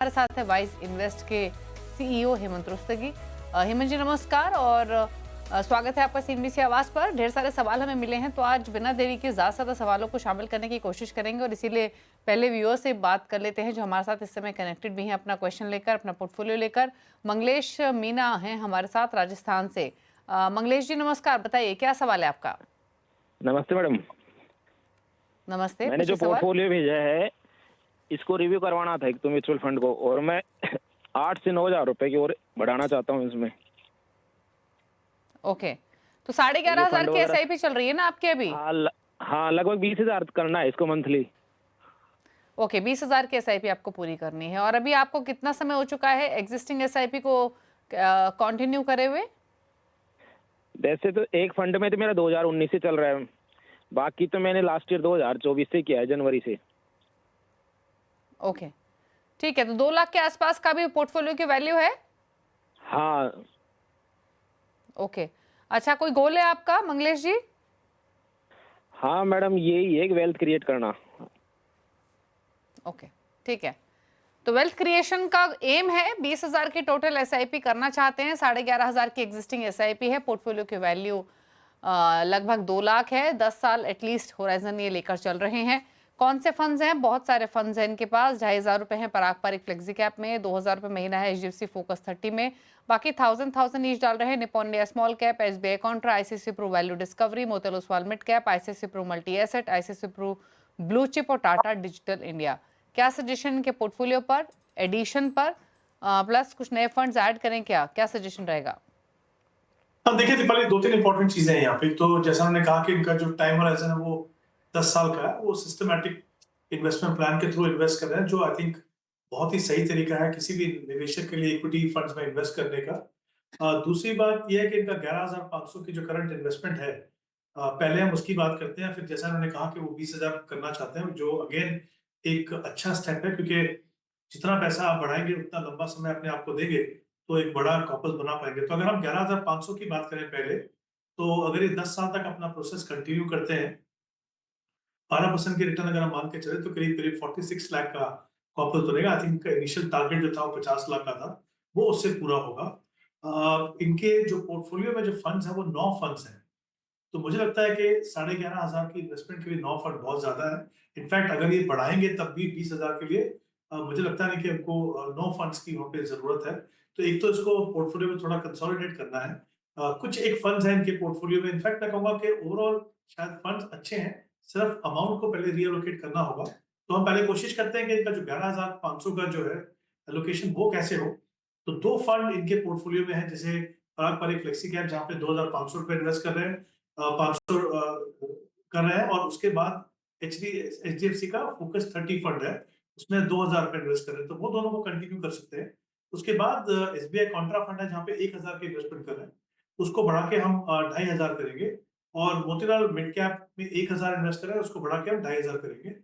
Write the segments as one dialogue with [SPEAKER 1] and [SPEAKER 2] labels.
[SPEAKER 1] हमारे साथ है वाइस इन्वेस्ट के सीईओ हेमंत रुस्तगी। हेमंत जी नमस्कार और स्वागत है आपका सीएनबीसी आवाज पर। ढेर सारे सवाल हमें मिले हैं तो आज बिना देरी के ज्यादा सवालों को शामिल करने की कोशिश करेंगे और इसीलिए पहले व्यूअर से बात कर लेते हैं जो हमारे साथ इस समय कनेक्टेड भी हैं अपना क्वेश्चन लेकर, अपना पोर्टफोलियो लेकर। मंगलेश मीना हैं हमारे साथ राजस्थान से। मंगलेश जी नमस्कार, बताइए क्या सवाल है आपका।
[SPEAKER 2] नमस्ते मैडम।
[SPEAKER 1] नमस्ते,
[SPEAKER 2] मैंने जो
[SPEAKER 1] पूछिए सवाल।
[SPEAKER 2] पोर्टफोलियो भेजा है इसको रिव्यू करवाना था एक तो म्यूचुअल फंड को, और मैं 8 से 9 हज़ार रुपए की ओर बढ़ाना चाहता हूँ इसमें।
[SPEAKER 1] ओके, तो 11,500
[SPEAKER 2] फंड
[SPEAKER 1] की
[SPEAKER 2] वगैरह
[SPEAKER 1] एसआईपी चल रही है ना आपकी अभी।
[SPEAKER 2] हाँ लगभग 20 हज़ार करना है इसको मंथली।
[SPEAKER 1] ओके, 20,000 की एसआईपी आपको पूरी करनी है। और अभी आपको कितना समय हो चुका है एग्जिस्टिंग एसआईपी को कंटिन्यू करे हुए।
[SPEAKER 2] वैसे तो एक फंड में तो मेरा 2019 से चल रहा है, बाकी तो मैंने लास्ट ईयर 2024 से किया है, जनवरी से।
[SPEAKER 1] ओके ठीक है, तो 2 लाख के आसपास का भी पोर्टफोलियो की वैल्यू है।
[SPEAKER 2] हाँ
[SPEAKER 1] ओके, अच्छा कोई गोल है आपका मंगलेश जी।
[SPEAKER 2] हाँ मैडम, यही है वेल्थ क्रिएट करना।
[SPEAKER 1] ओके ठीक है, तो वेल्थ क्रिएशन का एम है 20,000 की टोटल एसआईपी करना चाहते हैं। 11,500 की एग्जिस्टिंग एसआईपी है। पोर्टफोलियो की वैल्यू लगभग 2 लाख है। 10 साल एटलीस्ट होराइजन ये लेकर चल रहे हैं। कौन से फंड्स हैं? बहुत सारे फंड्स हैं इनके पास। 2,500 रुपए हैं पारंपरिक फ्लेक्सी कैप में, 2,000 रुपए महीना है एचडीएफसी फोकस 30 में, बाकी 1,000 ईच डाल रहे हैं Nippon India small cap, SBI contra, ICICI Pru value discovery, Motilal Oswal mid cap, ICICI Pru multi asset, ICICI Pru blue chip और टाटा डिजिटल इंडिया। क्या सजेशन के पोर्टफोलियो पर, एडिशन पर, प्लस कुछ नए फंड्स ऐड करें, क्या सजेशन रहेगा?
[SPEAKER 3] अब देखिए दीपाली, 2-3 इंपॉर्टेंट चीजें हैं यहाँ पे। तो जैसा उन्होंने कहा कि इनका जो टाइम होराइजन है वो 10 साल का है। वो सिस्टमैटिक इन्वेस्टमेंट प्लान के थ्रू इन्वेस्ट कर रहे हैं, जो आई थिंक बहुत ही सही तरीका है किसी भी निवेशक के लिए इक्विटी फंड्स में इन्वेस्ट करने का। दूसरी बात यह है कि इनका 11,500 की जो करंट इन्वेस्टमेंट है, पहले हम उसकी बात करते हैं। फिर जैसा उन्होंने कहा कि वो 20,000 करना चाहते हैं, जो अगेन एक अच्छा स्टेप है, क्योंकि जितना पैसा आप बढ़ाएंगे उतना लंबा समय अपने आप को देंगे तो एक बड़ा कॉर्पस बना पाएंगे। तो अगर हम 11,500 की बात करें पहले, तो अगर ये 10 साल तक अपना प्रोसेस कंटिन्यू करते हैं, 12% की रिटर्न अगर हम मान के चले, तो करीब करीब 46 लाख का कॉर्पस बनेगा। आई थिंक इनिशियल टारगेट जो था वो 50 लाख का था, वो उससे पूरा होगा। इनके जो पोर्टफोलियो में जो फंड्स हैं वो 9 फंड्स हैं। तो मुझे लगता है कि 11,500 की इन्वेस्टमेंट के लिए 9 फंड बहुत ज्यादा है। इनफैक्ट अगर ये बढ़ाएंगे तब भी 20,000 के लिए मुझे लगता नहीं कि हमको 9 फंड्स की वहाँ पे जरूरत है। तो एक तो इसको पोर्टफोलियो में थोड़ा कंसोलिडेट करना है। कुछ एक फंड्स हैं इनके पोर्टफोलियो में। इनफैक्ट मैं कहूंगा कि ओवरऑल शायद फंड्स अच्छे हैं, सिर्फ अमाउंट को पहले रीएलोकेट करना होगा। तो हम पहले कोशिश करते हैं कि इनका जो 11,500 का जो है एलोकेशन वो कैसे हो। तो 2 फंड इनके पोर्टफोलियो में है, जैसे पारंपरिक फ्लेक्सी कैप जहाँ पे 2,500 रुपए इन्वेस्ट कर रहे हैं, 500 कर रहे हैं, और उसके बाद एचडीएफसी का फोकस 30 फंड है, उसमें 2,000 रुपए इन्वेस्ट कर रहे हैं। तो वो दोनों को कंटिन्यू कर सकते हैं। उसके बाद एसबीआई कॉन्ट्रा फंड है जहाँ पे 1,000 की इन्वेस्टमेंट कर रहे हैं, उसको बढ़ा के हम 2,500 करेंगे। और मोतीलाल मिड कैप में 1,000 इन्वेस्ट कर रहे हैं, उसको बढ़ा के हम 2,500 करेंगे।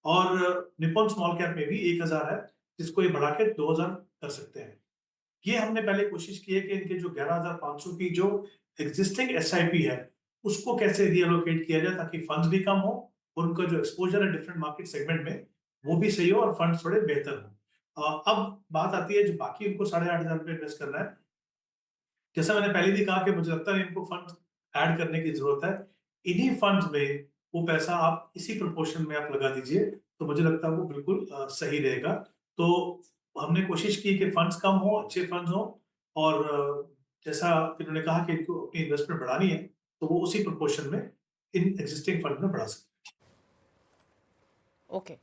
[SPEAKER 3] और निप्पॉन स्मॉल कैप में भी 1,000 है, जिसको ये बढ़ा के 2,000 कर सकते हैं। ये हमने पहले कोशिश की है कि इनके जो 11,500 की जो एग्जिस्टिंग एसआईपी है, उसको कैसे रीएलोकेट किया जाए ताकि फंड्स भी कम हो और उनका जो एक्सपोजर है डिफरेंट मार्केट सेगमेंट में वो भी सही हो और फंड्स थोड़े बेहतर हो। अब बात आती है जो बाकी इनको 8,500 रुपए इन्वेस्ट करना है। जैसा मैंने पहले भी कहा कि मुझे लगता है इनको फंड ऐड करने की जरूरत है। इन्हीं फंड्स में वो पैसा आप इसी प्रोपोर्शन में आप लगा दीजिए, तो मुझे लगता है वो बिल्कुल सही रहेगा। तो हमने कोशिश की कि फंड्स कम हो, अच्छे फंड्स हो, और जैसा इन्होंने कहा कि इनको अपनी इन्वेस्टमेंट बढ़ानी है, तो वो उसी प्रोपोर्शन में इन एग्जिस्टिंग फंड में बढ़ा सकते हैं।
[SPEAKER 1] ओके,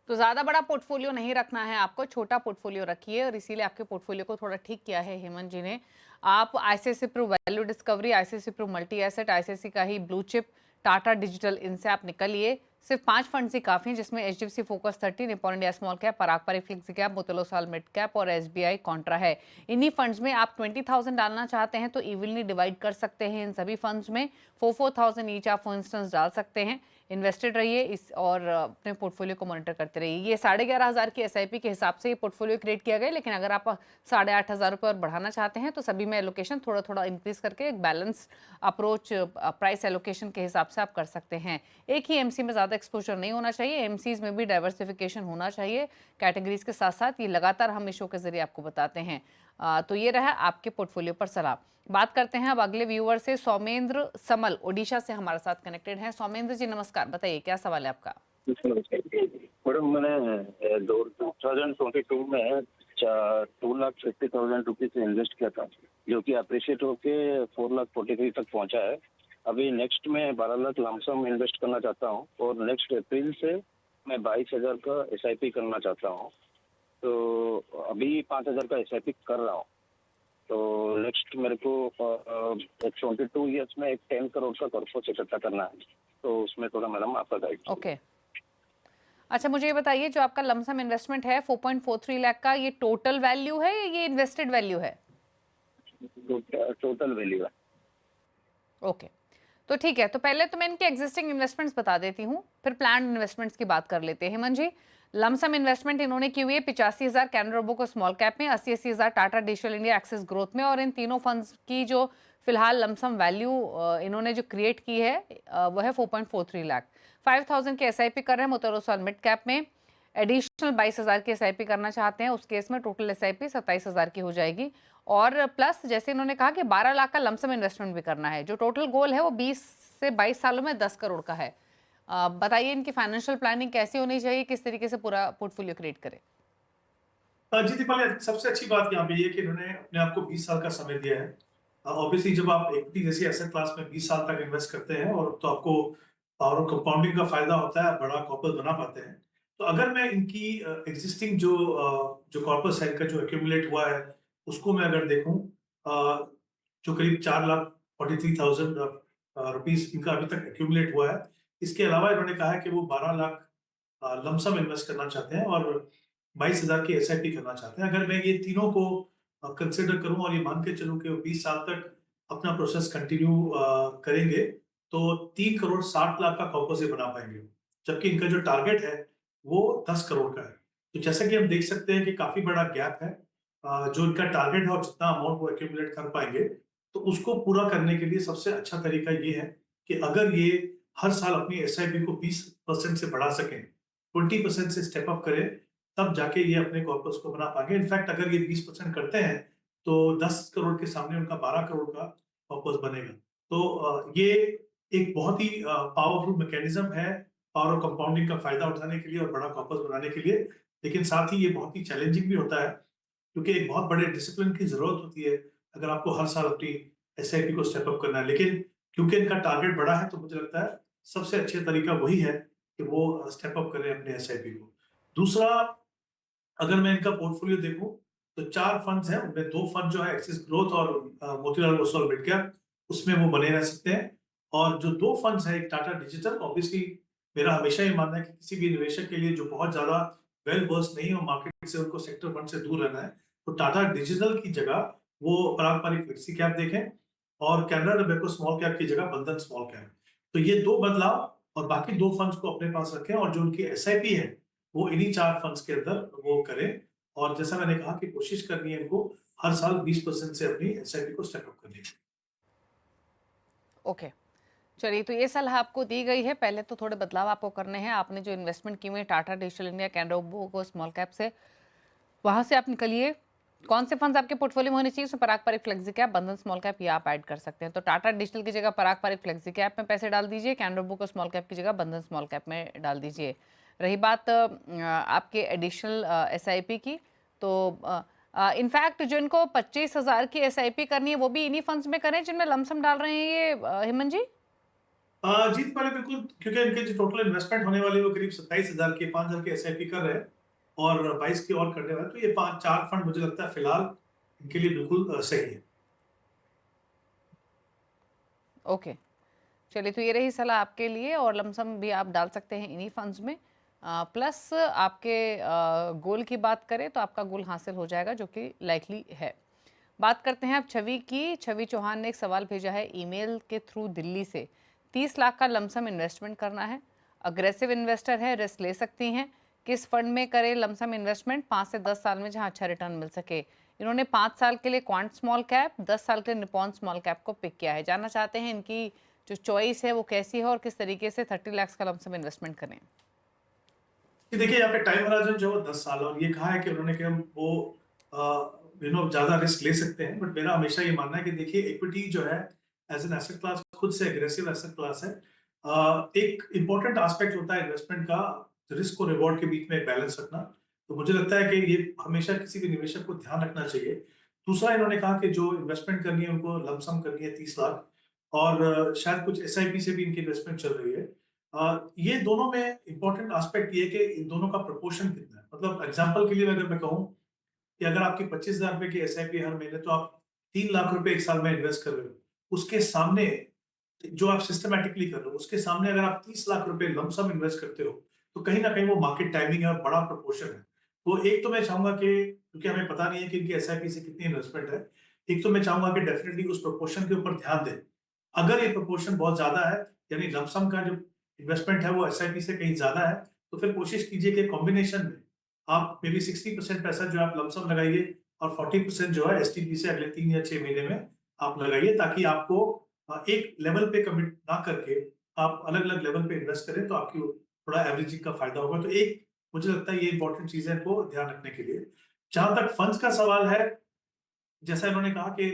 [SPEAKER 1] तो ज्यादा बड़ा पोर्टफोलियो नहीं रखना है आपको, छोटा पोर्टफोलियो रखिए और इसीलिए आपके पोर्टफोलियो को थोड़ा ठीक किया है हेमंत जी ने। आप ICICI Pru value discovery, ICICI Pru multi asset, ICICI का ही ब्लू चिप, टाटा डिजिटल, इनसे आप निकलिए। सिर्फ 5 फंड्स ही काफी हैं, जिसमें HDFC focus 30, Nippon India small cap, परागपारी flexi cap, Motilal Oswal mid cap और एसबीआई कॉन्ट्रा है। इन्हीं फंड्स में आप 20,000 डालना चाहते हैं तो इवनली डिवाइड कर सकते हैं इन सभी फंड्स में। 4,000 ईच आप फॉर इंस्टेंस डाल सकते हैं। इन्वेस्टेड रहिए इस और अपने पोर्टफोलियो को मॉनिटर करते रहिए। ये 11,500 की एसआईपी के हिसाब से ये पोर्टफोलियो क्रिएट किया गया है, लेकिन अगर आप 8,500 रुपये और बढ़ाना चाहते हैं तो सभी में एलोकेशन थोड़ा थोड़ा इंक्रीज करके एक बैलेंस अप्रोच प्राइस एलोकेशन के हिसाब से आप कर सकते हैं। एक ही एमसी में ज़्यादा एक्सपोजर नहीं होना चाहिए, एमसीज में भी डाइवर्सिफिकेशन होना चाहिए कैटेगरीज के साथ साथ। ये लगातार हम इस शो के जरिए आपको बताते हैं। तो ये रहा आपके पोर्टफोलियो पर सलाह। बात करते हैं अब अगले व्यूअर से। सौमेंद्र समल ओडिशा से हमारे साथ कनेक्टेड हैं। सौमेंद्र जी नमस्कार, बताइए क्या सवाल है आपका?
[SPEAKER 4] मैडम मैंने 2022 में 2,50,000 रुपीज इन्वेस्ट किया था, जो कि अप्रिशिएट होके 4,43,000 तक पहुंचा है। अभी नेक्स्ट में 12 लाख लमसम इन्वेस्ट करना चाहता हूं और नेक्स्ट अप्रैल से मैं 22,000 का एसआईपी करना चाहता हूं। तो अभी 5,000 का एसआईपी कर रहा हूं। तो नेक्स्ट मेरे को 22 ईयर्स में एक 10 करोड़ का कॉर्पोरेट इकट्ठा करना है। तो उसमें थोड़ा मैडम आपका गाइड।
[SPEAKER 1] ओके, अच्छा मुझे ये बताइए, जो आपका लमसम इन्वेस्टमेंट है 4.43 लाख का, ये टोटल वैल्यू है या ये इन्वेस्टेड वैल्यू है?
[SPEAKER 4] टोटल वैल्यू है।
[SPEAKER 1] ओके, तो ठीक है। तो पहले तो मैं इनके एग्जिस्टिंग इन्वेस्टमेंट्स बता देती हूँ, फिर प्लान इन्वेस्टमेंट्स की बात कर लेते हैं। हेमंत जी, लमसम इन्वेस्टमेंट इन्होंने की हुई है 85,000 कैनरा रोबो को स्मॉल कैप में, 80,000 Tata digital India axis growth में, और इन तीनों फंड्स की जो फिलहाल लमसम वैल्यू इन्होंने जो क्रिएट की है वो है 4.43 लाख। 5,000 के एसआईपी कर रहे हैं मोटोरोसॉल मिड कैप में। एडिशनल 22,000 की एसआईपी करना चाहते हैं, उस केस में टोटल एसआईपी 27,000 की हो जाएगी। और प्लस जैसे इन्होंने कहा कि 12 लाख का लमसम इन्वेस्टमेंट भी करना है। जो टोटल गोल है वो 20 से 22 सालों में 10 करोड़ का है। बताइए इनकी फाइनेंशियल प्लानिंग कैसी होनी चाहिए, किस तरीके से पूरा पोर्टफोलियो क्रिएट करें?
[SPEAKER 3] जी दीपाली, सबसे अच्छी बात यहाँ पे ये कि इन्होंने अपने आप को 20 साल का समय दिया है। ऑब्वियसली जब आप इक्विटी जैसी एसेट क्लास में 20 साल तक इन्वेस्ट करते हैं और तो आपको पावर ऑफ कंपाउंडिंग का फायदा होता है, आप बड़ा कॉर्पस बना पाते हैं। तो अगर मैं इनकी एग्जिस्टिंग जो कॉर्पस है, इनका जो एक्यूमुलेट हुआ है, उसको मैं अगर देखूं, जो करीब 4,43,000 रुपीज इनका अभी तक एक्यूमुलेट हुआ है। इसके अलावा इन्होंने कहा है कि वो 12 लाख लमसम इन्वेस्ट करना चाहते हैं और 22,000 की एसआईपी करना चाहते हैं। अगर मैं ये तीनों को कंसिडर करूं और ये मान के चलूं कि वो 20 साल तक अपना प्रोसेस कंटिन्यू करेंगे, तो 3 करोड़ 60 लाख का कॉर्पस ये बना पाएंगे। जबकि इनका जो टारगेट है वो 10 करोड़ का है। तो जैसा कि हम देख सकते हैं कि काफी बड़ा गैप है। जो इनका टारगेट है और जितना अमाउंट वो एक्यूमुलेट कर पाएंगे, तो उसको पूरा करने के लिए सबसे अच्छा तरीका ये है कि अगर ये हर साल अपनी एसआईपी को 20% से बढ़ा सकें, 20% से स्टेप अप करें, तब जाके ये अपने कॉर्पस को बना पाएंगे। इनफैक्ट अगर ये 20% करते हैं तो 10 करोड़ के सामने उनका 12 करोड़ का कॉर्पस बनेगा। तो ये एक बहुत ही पावरफुल मैकेनिज्म है पावर ऑफ कंपाउंडिंग का फायदा उठाने के लिए और बड़ा कॉर्पस बनाने के लिए। लेकिन साथ ही ये बहुत ही चैलेंजिंग भी होता है, क्योंकि एक बहुत बड़े डिसिप्लिन की जरूरत होती है अगर आपको हर साल अपनी एसआईपी को स्टेप अप करना है। लेकिन क्योंकि इनका टारगेट बड़ा है, तो मुझे लगता है सबसे अच्छा तरीका वही है कि वो स्टेप अप करें अपने एसआईपी को। दूसरा, अगर मैं इनका पोर्टफोलियो देखूं तो 4 फंड्स हैं, उनमें 2 फंड जो है एक्सिस ग्रोथ और मोतीलाल ओसवाल मिड कैप, उसमें वो बने रह सकते हैं। और जो 2 फंड्स हैं, एक टाटा डिजिटल, ऑब्वियसली मेरा हमेशा ये मानना है कि किसी भी निवेशक के लिए जो बहुत ज्यादा वेल वर्स नहीं हो मार्केट से, उनको सेक्टर फंड से दूर रहना है, तो टाटा डिजिटल की जगह वो पारंपरिक फ्लेक्सी कैप देखें और कैनरा रोबेको स्मॉल कैप की जगह बंधन स्मॉल कैप। तो ये 2 बदलाव, और बाकी 2 फंड्स को अपने पास रखें और जो उनकी एसआईपी है वो इन्हीं 4 फंड्स के अंदर वो करें। और जैसा मैंने कहा कि कोशिश करनी है इनको हर साल 20% से अपनी एसआईपी को स्टेप अप करने की।
[SPEAKER 1] ओके, चलिए, तो ये सलाह आपको दी गई है। पहले तो थोड़े बदलाव आपको करने हैं। आपने जो इन्वेस्टमेंट की हुई है Tata digital India Canara Robo small cap से, वहां से आप निकलिए। कौन से फंड्स आपके पोर्टफोलियो में होने चाहिए? उसमें पराग फ्लेक्सी कैप, बंधन स्मॉल कैप, ये आप ऐड कर सकते हैं। तो टाटा डिजिटल की जगह पराग फ्लेक्सी कैप में पैसे डाल दीजिए, कैनरा रोबो स्मॉल कैप की जगह बंधन स्मॉल कैप में डाल दीजिए। रही बात आपके एडिशनल एसआईपी की, तो इनफैक्ट जो इनको 25,000 की एसआईपी करनी है वो भी इन्हीं फंड्स में करें जिनमें लमसम डाल रहे हैं ये हेमंत जी?
[SPEAKER 3] जीत पहले बिल्कुल, क्योंकि इनके जो टोटल इन्वेस्टमेंट होने वाली है वो करीब 27,000 की, 5,000 की एसआईपी कर रहे हैं और 22 की और करने वाले, तो ये 4 फंड मुझे लगता है फिलहाल इनके लिए बिल्कुल सही है।
[SPEAKER 1] ओके, चलिए, तो ये रही सलाह आपके लिए, और लमसम भी आप डाल सकते हैं इन्हीं फंड्स में। प्लस आपके गोल की बात करें तो आपका गोल हासिल हो जाएगा, जो कि लाइकली है। बात करते हैं अब छवि की। छवि चौहान ने एक सवाल भेजा है ईमेल के थ्रू दिल्ली से। 30 लाख का लमसम इन्वेस्टमेंट करना है, अग्रेसिव इन्वेस्टर है, रिस्क ले सकती हैं। किस फंड में करें लमसम इन्वेस्टमेंट 5 से 10 साल में जहां अच्छा रिटर्न मिल सके? इन्होंने 5 साल के लिए क्वांट स्मॉल कैप, 10 साल के लिए निपॉन स्मॉल कैप को पिक किया है। जानना चाहते हैं इनकी जो चॉइस है वो कैसी है और किस तरीके से 30 लाख का लमसम इन्वेस्टमेंट करें।
[SPEAKER 3] कि देखिए यहाँ पे टाइम होराइजन जो 10 साल, और ये कहा है कि उन्होंने कि हम वो ज्यादा रिस्क ले सकते हैं, बट मेरा हमेशा ये मानना है कि देखिए इक्विटी जो है एज एन एसेट क्लास खुद से एग्रेसिव एसेट क्लास है। एक इंपॉर्टेंट एस्पेक्ट होता है इन्वेस्टमेंट का, रिस्क और रिवॉर्ड के बीच में बैलेंस रखना। तो मुझे लगता है कि ये हमेशा किसी भी निवेशक को ध्यान रखना चाहिए। दूसरा, इन्होंने कहा कि जो इन्वेस्टमेंट करनी है उनको लमसम करनी है 30 लाख, और शायद कुछ एसआईपी से भी इनकी इन्वेस्टमेंट चल रही है। ये दोनों में इंपॉर्टेंट एस्पेक्ट ये है कि इन दोनों का प्रोपोर्शन कितना है। मतलब एग्जांपल के लिए अगर मैं कहूँ कि अगर आपकी 25,000 रुपए की एसआईपी हर महीने, तो आप 3 लाख रुपए एक साल में इन्वेस्ट कर रहे हो। उसके सामने जो आप सिस्टमैटिकली कर रहे हो, उसके सामने अगर आप 30 लाख रुपए लमसम इन्वेस्ट करते हो, तो कहीं ना कहीं वो मार्केट टाइमिंग है और बड़ा प्रोपोर्शन है। तो एक तो मैं चाहूंगा कि, क्योंकि हमें पता नहीं है कि इनकी एसआईपी से कितनी इन्वेस्टमेंट है, एक तो मैं चाहूंगा कि डेफिनेटली उस प्रोपोर्शन के ऊपर ध्यान दें। अगर ये प्रोपोर्शन बहुत ज्यादा है, यानी लमसम का जो इन्वेस्टमेंट है वो एसआईपी से कहीं ज्यादा है, तो फिर कोशिश कीजिए कि कॉम्बिनेशन में आप मे बी 60% पैसा जो आप लमसम लगाइए और 40% जो है एसटीपी से अगले 3 या 6 महीने में आप लगाइए, ताकि आपको एक लेवल पे कमिट ना करके आप अलग अलग लेवल पे इन्वेस्ट करें, तो आपकी थोड़ा एवरेजिंग का फायदा होगा। तो एक मुझे लगता है ये इंपॉर्टेंट चीज है इनको ध्यान रखने के लिए। जहां तक फंड्स का सवाल है, जैसा इन्होंने कहा कि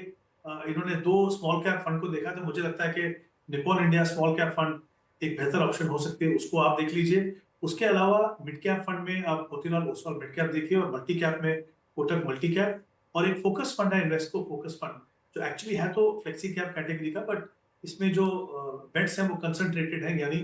[SPEAKER 3] इन्होंने 2 स्मॉल कैप फंड को देखा, तो मुझे लगता है कि Nippon India small cap fund एक बेहतर ऑप्शन हो सकती है, उसको आप देख लीजिए। उसके अलावा मिड कैप फंड में आप मोतीलाल ओसवाल मिड कैप देखिए, और मल्टी कैप में कोटक मल्टी कैप, और एक फोकस फंड है इन्वेस्को फोकस फंड, जो एक्चुअली है तो फ्लेक्सी कैप कैटेगरी का, बट इसमें जो बेट्स हैं वो कंसंट्रेटेड है, यानी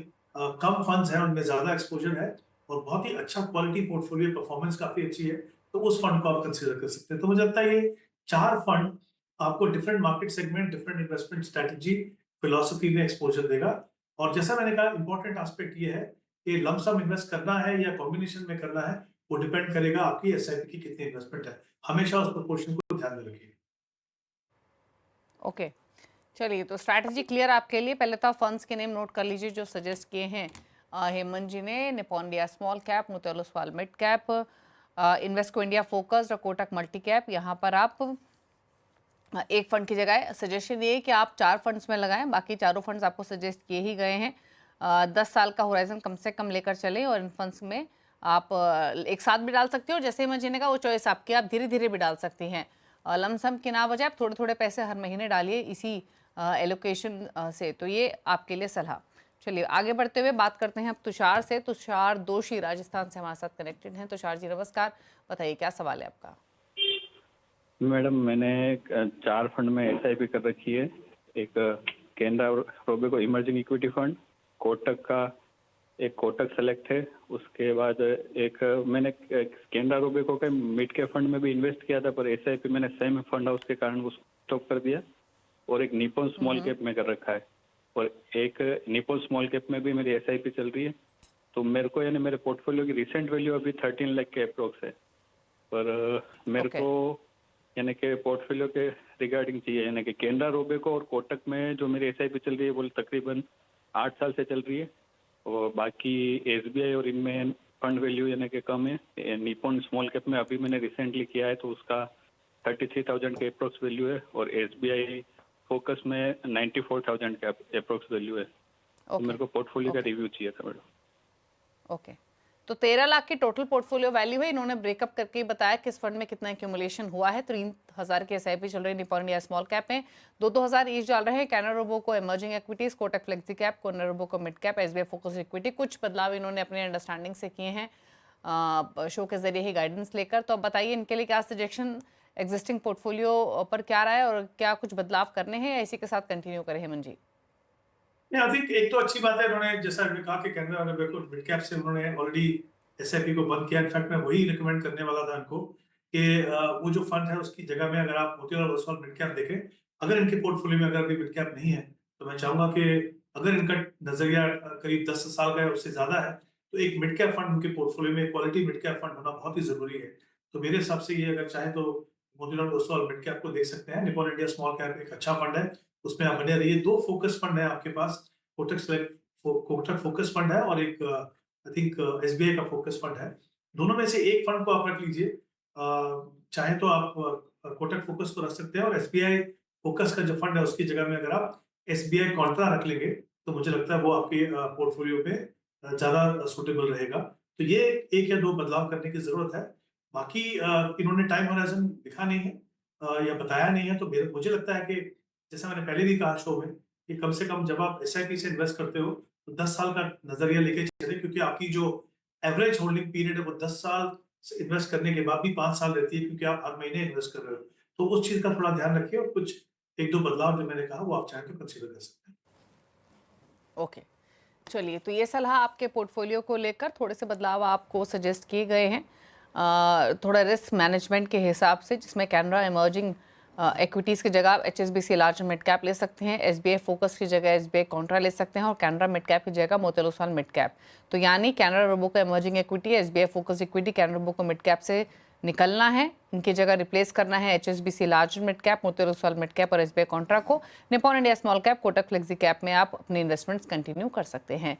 [SPEAKER 3] कम फंड्स हैं, उनमें ज्यादा एक्सपोजर है, और बहुत ही अच्छा क्वालिटी पोर्टफोलियो, परफॉर्मेंस काफी अच्छी है, तो उस फंड को आप कंसिडर कर सकते हैं। तो मुझे लगता है ये 4 फंड आपको different market segment, different investment strategy, philosophy में एक्सपोजर देगा। और जैसा मैंने कहा, इंपॉर्टेंट एस्पेक्ट ये है कि लमसम इन्वेस्ट करना है या कॉम्बिनेशन में करना है, वो डिपेंड करेगा आपकी एसआईपी की कितनी इन्वेस्टमेंट है। हमेशा उस प्रोपोर्शन को ध्यान में रखिए।
[SPEAKER 1] ओके, चलिए, तो स्ट्रैटेजी क्लियर आपके लिए। पहले तो आप फंड्स के नेम नोट कर लीजिए जो सजेस्ट किए हैं हेमंत जी ने। Nippon India small cap, Motilal Oswal mid cap, Invesco India focused और कोटक मल्टी कैप। यहाँ पर आप एक फंड की जगह सजेशन ये कि आप 4 फंड्स में लगाएं। बाकी चारों फंड्स आपको सजेस्ट किए ही गए हैं। 10 साल का होराइजन कम से कम लेकर चलें, और इन फंड्स में आप एक साथ भी डाल सकते हो, जैसे ही महीने का वो चॉइस आपकी, आप धीरे धीरे भी डाल सकती हैं। लमसम की ना बजाय आप थोड़े थोड़े पैसे हर महीने डालिए इसी एलोकेशन से। तो ये आपके लिए सलाह। चलिए आगे बढ़ते हुए बात करते हैं अब तुषार से। तुषार दोषी राजस्थान से हमारे साथ कनेक्टेड हैं। तुषार जी नमस्कार, बताइए क्या सवाल है आपका।
[SPEAKER 5] मैडम, मैंने 4 फंड में एसआईपी कर रखी है। एक Canara Robeco emerging equity fund, Kotak का एक कोटक सेलेक्ट है, उसके बाद एक मैंने कैनरा रोबेको के मिड कैप फंड में भी इन्वेस्ट किया था, पर एसआईपी मैंने सेम फंड हाउस के कारण उसको स्टॉप कर दिया, और एक निप्पॉन स्मॉल कैप में कर रखा है, और एक निप्पॉन स्मॉल कैप में भी मेरी एसआईपी चल रही है। तो मेरे को यानी मेरे पोर्टफोलियो की रिसेंट वैल्यू अभी 13 लाख के अप्रोक्स है, पर मेरे को यानी कि पोर्टफोलियो के रिगार्डिंग चाहिए, यानी कि कैनरा रोबेको और कोटक में जो मेरी एसआईपी चल रही है वो तकरीबन 8 साल से चल रही है, और बाकी एसबीआई और इनमें फंड वैल्यू यानी कि कम है। निप्पॉन स्मॉल कैप में अभी मैंने रिसेंटली किया है तो उसका 33,000 के अप्रोक्स वैल्यू है, और एसबीआई फोकस में 94,000 का अप्रोक्स वैल्यू है। तो मेरे को पोर्टफोलियो का रिव्यू चाहिए था मैडम।
[SPEAKER 1] ओके, तो 13 लाख की टोटल पोर्टफोलियो वैल्यू है। इन्होंने ब्रेकअप करके बताया किस फंड में कितना एक्यूमुलेशन हुआ है। 3,000 की एसआईपी चल रही है निप्पॉन इंडिया स्मॉल कैप में, 2,000 ईच डाल रहे हैं Canara Robeco emerging equities, Kotak flexi cap, Canara Robeco mid cap, SBI focus equity. कुछ बदलाव इन्होंने अपने अंडरस्टैंडिंग से किए हैं शो के जरिए ही गाइडेंस लेकर। तो अब बताइए इनके लिए क्या सजेशन, एग्जिस्टिंग पोर्टफोलियो पर क्या रहा है, और क्या कुछ बदलाव करने हैं या इसी के साथ कंटिन्यू करें हेमंत जी।
[SPEAKER 3] आई थिंक एक तो अच्छी बात है, उन्होंने जैसा कहा कि कैनरा रोबेको मिड कैप से उन्होंने ऑलरेडी एसआईपी को बंद किया। इनफैक्ट मैं वही रिकमेंड करने वाला था इनको कि वो जो फंड है उसकी जगह में अगर आप मोतीलाल ओसवाल मिड कैप देखें, अगर इनके पोर्टफोलियो में अगर अभी मिड कैप नहीं है, तो मैं चाहूंगा कि अगर इनका नजरिया करीब 10 साल का है उससे ज्यादा है, तो एक मिड कैप फंड उनके पोर्टफोलियो में, क्वालिटी मिड कैप फंड होना बहुत ही जरूरी है। तो मेरे हिसाब से ये अगर चाहे तो मोतीलाल ओसवाल मिड कैप को देख सकते हैं। निप्पॉन इंडिया स्मॉल कैप एक अच्छा फंड है, उसमें आप बने रहिए। 2 फोकस फंड है आपके पास, कोटक कोटक फोकस फंड है और एक आई थिंक SBI का फोकस फंड है। दोनों में से एक फंड को आप रख लीजिए। चाहे तो आप कोटक फोकस को रख सकते हैं और SBI फोकस का जो फंड है उसकी जगह में अगर आप SBI कॉन्ट्रा रख लेंगे तो मुझे लगता है वो आपके पोर्टफोलियो पे ज़्यादा सूटेबल रहेगा। तो ये एक या दो बदलाव करने की ज़रूरत है। बाकी इन्होंने टाइम होराइज़न लिखा नहीं है या बताया नहीं है, तो मुझे लगता है कि जैसा मैंने पहले भी कहा शो में कि कम से कम जब आप SIP से इन्वेस्ट करते हो तो 10 साल का नज़रिया लेके चलें, क्योंकि आपकी जो एवरेज होल्डिंग पीरियड है वो 10 साल से इन्वेस्ट करने के बाद भी 5 साल रहती है, क्योंकि आप हर महीने इन्वेस्ट कर रहे हो। तो उस चीज़ का थोड़ा ध्यान रखिए और कुछ 1-2 बदलाव जो मैंने कहा वो आप चाहें तो कंसीडर कर सकते हैं।
[SPEAKER 1] ओके, चलिए, तो ये सलाह आपके पोर्टफोलियो को लेकर थोड़े से बदलाव आपको सजेस्ट किए गए हैं थोड़ा रिस्क मैनेजमेंट के हिसाब से, जिसमें कैनरा इमर्जिंग इक्विटीज़ की जगह आप HSBC लार्ज मिड कैप ले सकते हैं, SBI फोकस की जगह SBI कॉन्ट्रा ले सकते हैं और कैनरा मिड कैप की जगह मोतीलाल ओसवाल मिड कैप। तो यानी कैनरा रोबो का emerging equity, SBI focus equity, Canara Robo को मिड कैप से निकलना है, इनकी जगह रिप्लेस करना है HSBC large mid cap, Motilal Oswal mid cap और SBI कॉन्ट्रा को। Nippon India small cap, Kotak flexi cap में आप अपनी इन्वेस्टमेंट्स कंटिन्यू कर सकते हैं।